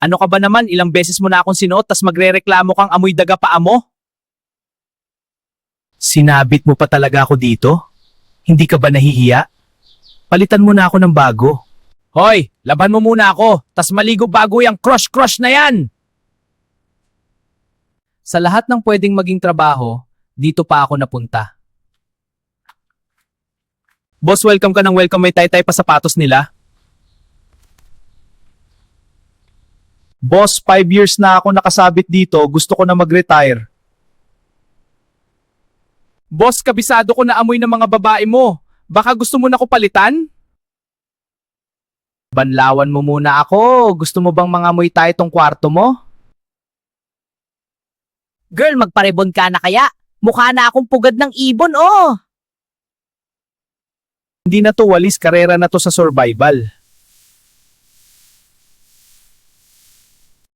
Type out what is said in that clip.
Ano ka ba naman, ilang beses mo na akong sinuot tas magrereklamo kang amoy daga paa mo? Sinabit mo pa talaga ako dito? Hindi ka ba nahihiya? Palitan mo na ako ng bago. Hoy, laban mo muna ako, tas maligo bago yung crush-crush na yan! Sa lahat ng pwedeng maging trabaho, dito pa ako napunta. Boss, welcome ka ng welcome, may tay-tay pa sapatos nila. Boss, 5 years na ako nakasabit dito, gusto ko na mag-retire. Boss, kabisado ko na amoy ng mga babae mo. Baka gusto mo na ko palitan? Banlawan mo muna ako. Gusto mo bang mangamoy tayo tong kwarto mo? Girl, magparebon ka na kaya? Mukha na akong pugad ng ibon, oh! Hindi na to walis, karera na to sa survival.